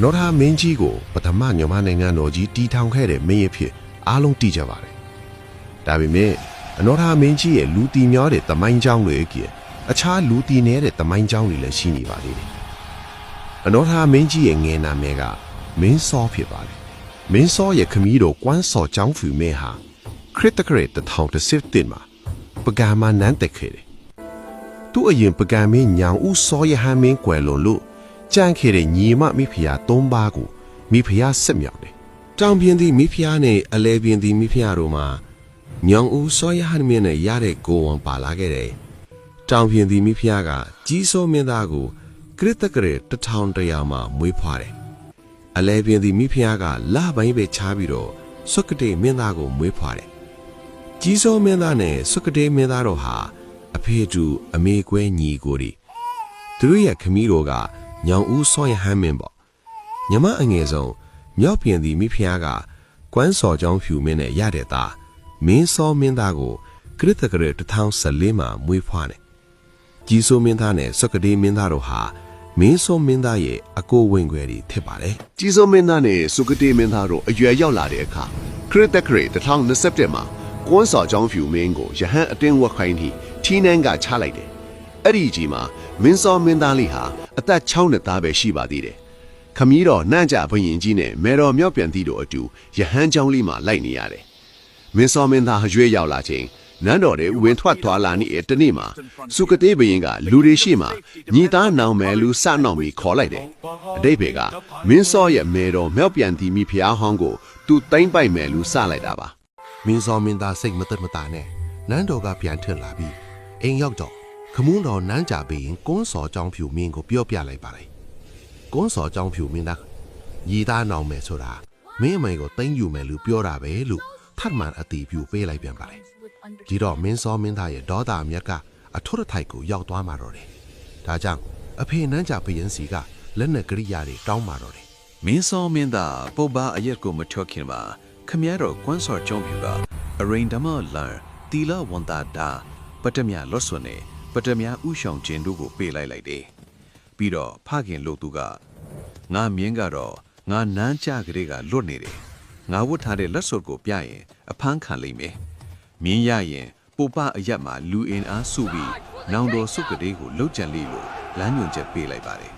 နောထာမင်းကြီးကိုပထမညမနိုင်ငံတော်ကြီးတီထောင်ခဲ့တဲ့မင်းရဖြစ်အားလုံးတည်ကြပါတယ်ဒါပေမဲ့နောထာမင်းကြီးရဲ့လူတီများတဲ့တမိုင်းကြောင်းတွေကြီးအခြားလူတီနေတဲ့တမိုင်းကြောင်းတွေလည်းရှိနေပါသေးတယ်နောထာမင်းကြီးရဲ့ငယ်နာမည်ကမင်းစောဖြစ်ပါတယ်မင်းစောရဲ့ခမည်းတော်ကွမ်းစော်ကျောင်းဖူမဲဟာခရစ်တကရ1010မှာပကံမနန်းတက်ခဲ့တယ်သူအရင်ပကံမင်းညောင်ဦးစောရဟန်းမင်းကွယ်လွန်လို့ကြံ့ခဲ့တဲ့ညီမမိဖုရား3ပါးကိုမိဖုရားဆက်မြောက်တယ်တောင်ပြင်းသည်မိဖုရားနဲ့အလဲပြင်းသည်မိဖုရားတို့မှာညောင်ဦးစောရဟန်းမင်းနဲ့ရတဲ့ကိုဝန်ပါလာခဲ့တယ်တောင်ပြင်းသည်မိဖုရားကကြီးစိုးမင်းသားကိုခရစ်တကရ1100မှာမွေးဖွားတယ်အလဲပြင်းသည်မိဖုရားကလပိုင်းပဲချားပြီးတော့စွကတိမင်းသားကိုမွေးဖွားတယ်ကြီးစိုးမင်းသားနဲ့စွကတိမင်းသားတို့ဟာအဖေတူအမေကွဲညီကိုတွေသူတို့ရဲ့ခမည်းတော်ကညောင်ဦးစောရဟန်းမင်းပေါ့ညမအငယ်ဆုံးမြောက်ပြင်သည်မိဖုရားကကွမ်းစော်ကျောင်းဖြူမင်းနဲ့ရတဲ့သားမင်းစောမင်းသားကိုခရစ်တကရ1014မှာမွေးဖွားတယ်ကြီးစိုးမင်းသားနဲ့စွကတိမင်းသားတို့ဟာမင်းစောမင်းသားရဲ့အကိုဝင်ခွဲတွေဖြစ်ပါတယ်ကြီးစိုးမင်းသားနဲ့စွကတိမင်းသားတို့အရွယ်ရောက်လာတဲ့အခါခရစ်တကရ1027မှာကွမ်းစော်ကျောင်းဖြူမင်းကိုယဟန်အတင်းဝက်ခိုင်းပြီးထီးနှန်းကချလိုက်တယ်အဲ့ဒီကြီးမှာမင်းစောမင်းသားလေးဟာအသက်6နှစ်သားပဲရှိပါသေးတယ်ခမည်းတော်နှံ့ကြဘရင်ကြီးနဲ့မေတော်မြောက်ပြန်သည့်တို့အတူယဟန်ကျောင်းလေးမှာလိုက်နေရတယ်မင်းစောမင်းသားရွေးရောက်လာချိန်နန်းတော်တွေဝင်ထွက်သွားလာနေတဲ့တနေ့မှာစုကတိဘရင်ကလူတွေရှိမှညီသားနောင်မယ်လူစနောင်ပြီးခေါ်လိုက်တယ်အတိတ်ဘက်ကမင်းစောရဲ့မေတော်မြောက်ပြန်သည့်မိဖုရားဟောင်းကိုသူတိမ့်ပိုက်မယ်လူစလိုက်တာပါမင်းစောမင်းသားစိတ်မသက်မသာနဲ့နန်းတော်ကပြန်ထွက်လာပြီးအိမ်ရောက်တော့ခမုန်းတော်နန်းကြပေးရင်ကွန်းစော်ကျောင်းဖြူမင်းကိုပြောပြလိုက်ပါလေကွန်းစော်ကျောင်းဖြူမင်းသားညီသားနောင်မယ်ဆိုတာမင်းအမေကိုတိမ့်ယူမယ်လို့ပြောတာပဲလို့ထပ်မံအတီးပြပေးလိုက်ပြန်ပါလေဒီတော့မင်းစောမင်းသားရဲ့ဒေါသအမျက်ကအထွတ်ထိုက်ကိုရောက်သွားမှာတော့တယ်ဒါကြောင့်အဖေနန်းကြပေးရင်စီကလက်နဲ့ကရိယာတွေတောင်းမှာတော့တယ်မင်းစောမင်းသားပုပ္ပအရက်ကိုမထွက်ခင်မှာခမရတော်ကွန်းစော်ကျောင်းဖြူကအရိန်ဓမ္မလန်တီလာဝန်တာဒါပတ္တမြလော့ဆွနဲ့ပတ္တမြဥဆောင်ခြင်းတို့ကိုပေးလိုက်တယ်ပြီးတော့ဖခင်လို့သူကငါမြင်းကတော့ငါနန်းကြကလေးကလွတ်နေတယ်ငါဝတ်ထားတဲ့လက်စွပ်ကိုပြရင်အဖမ်းခံလိမ့်မယ်မြင်းရရင်ပုပ္ပအရက်မှာလူအင်အားစုပြီးနောင်တော်စုကလေးကိုလှုပ်ကြံလိလို့လမ်းညွှန်ချက်ပေးလိုက်ပါတယ်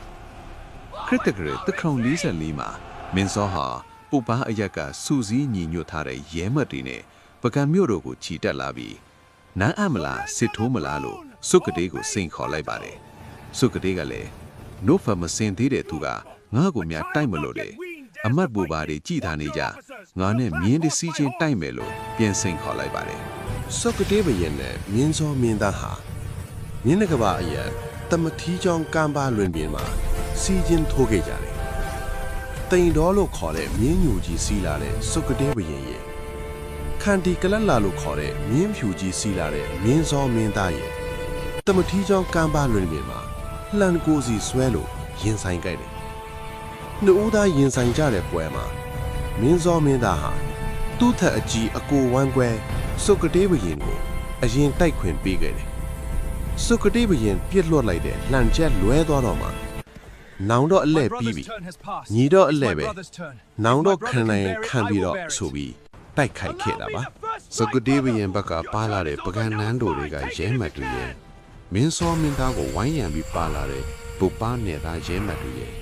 ခရစ်တကရ344မှာမင်းစောဟာပုပ္ပအရက်ကစူးစီးညီညွတ်ထားတဲ့ရဲမတ်တွေနဲ့ပကံမြို့တို့ကိုခြိတက်လာပြီးနန်းအမလားစစ်ထိုးမလားလို့စုကလေးကိုစိန်ခေါ်လိုက်ပါတယ်စုကလေးကလည်းနို့ဖမစင်သေးတဲ့သူကငါ့ကိုများတိုက်မလို့တယ်အမတ်ဘူပါတွေကြည်ထားနေကြငါနဲ့မြင်းတစီချင်းတိုက်မယ်လို့ပြန်စိန်ခေါ်လိုက်ပါတယ်စုကလေးဘရင်နဲ့မြင်းစောမင်းသားဟာမြင်းကဘာအရန်တမထီးချောင်းကမ်းပါလွင်ပြင်မှာစီချင်းထိုးခဲ့ကြတယ်တိန်တော်လို့ခေါ်တဲ့မြင်းညူကြီးစီးလာတဲ့စုကလေးဘရင်ရဲ့ခန်တီကလတ်လာလို့ခေါ်တဲ့မြင်းဖြူကြီးစီးလာတဲ့မြင်းစောမင်းသားရဲ့တမထီးချောင်းကမ်းပါလွင်ပြင်မှာလှန်ကိုစီဆွဲလို့ရင်ဆိုင်ကြတယ်နှူးသားရင်ဆိုင်ကြတဲ့ပွဲမှာမင်းစောမင်းသားဟာသူ့ထက်အကြီးအကိုဝမ်းကွဲစုကတိဘရင်ကိုအရင်တိုက်ခွင်ပေးခဲ့တယ်စုကတိဘရင်ပြစ်လွတ်လိုက်တဲ့လှန်ချက်လွဲသွားတော့မှနောင်တော့အလဲပြီးပြီညီတော့အလဲပဲနောင်တော့ခံနိုင်ခံပြီးတော့ဆိုပြီးတိုက်ခိုက်ခဲ့တာပါစုကတိဘရင်ဘက်ကပါလာတဲ့ပကံနန်းတို့တွေကရဲမှတ်တွေရဲ့မင်းစောမင်းသားကိုဝိုင်းရံပြီးပါလာတဲ့ပုပ္ပနယ်သားရဲမှတ်တွေရဲ့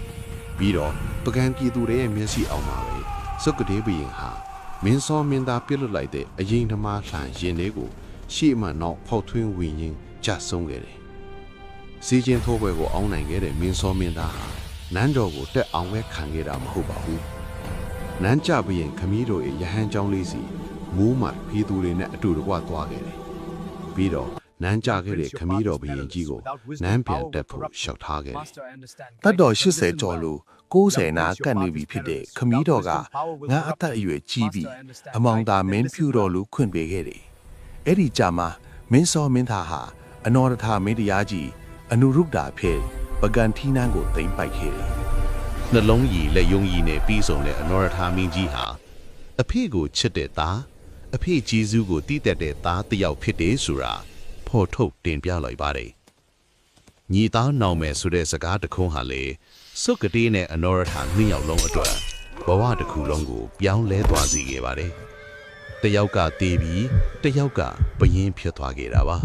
ပြီးတော့ပကံပြည်သူတွေရဲ့မျက်စိအောင်ပါပဲစုကတိဘရင်ဟာမင်းစောမင်းသားပြစ်လွတ်လိုက်တဲ့အရင်ဓမ္မလှန်ရင်တွေကိုရှေ့မှနောက်ဖောက်ထွင်းဝင်ရင်းကြဆုံးခဲ့တယ်စီချင်းထိုးပွဲကိုအောင်းနိုင်ခဲ့တဲ့မင်းစောမင်းသားဟာနန်းတော်ကိုတက်အောင်ပဲခံခဲ့တာမဟုတ်ပါဘူးနန်းကြဘရင်ခမည်းတော်ရဲ့ရဟန်းကျောင်းလေးစီမိုးမှပြည်သူတွေနဲ့အတူတကွသွားခဲ့တယ်ပြီးတော့နန်းကြခဲ့တဲ့ခမည်းတော်ဘရင်ကြီးကိုနန်းပြန်တက်ဖို့လျှောက်ထားခဲ့တယ်တတ်တော်80ကျော်လို့90နာကတ်နေပြီဖြစ်တဲ့ခမည်းတော်ကငါအသက်အရွယ်ကြီးပြီးအမောင်သာမင်းဖြူတော်လူခွင့်ပေးခဲ့တယ်အဲ့ဒီကြမှာမင်းစောမင်းသားဟာအနောရထမင်းတရားကြီးအနုရုဒ္ဓဖြစ်ပကံထီနန်းကိုသိမ်းပိုက်ခဲ့တယ်နှလုံးရည်လက်ယုံရည်နဲ့ပြီးဆုံးတဲ့အနောရထမင်းကြီးဟာအဖေကိုချစ်တဲ့သားအဖေဂျေဇုကိုတည်တတ်တဲ့သားတစ်ယောက်ဖြစ်တယ်ဆိုတာဖော်ထုတ်တင်ပြလိုက်ပါတယ်ညီသားနောင်မယ်ဆိုတဲ့စကားတခွန်းဟာလေ စုကတိနဲ့အနောရထာနှစ်ယောက်လုံးအတွက်ဘဝတစ်ခုလုံးကိုပြောင်းလဲသွားစေခဲ့ပါတယ်တယောက်ကတေးပြီးတယောက်ကပယင်းဖြစ်သွားခဲ့တာပါ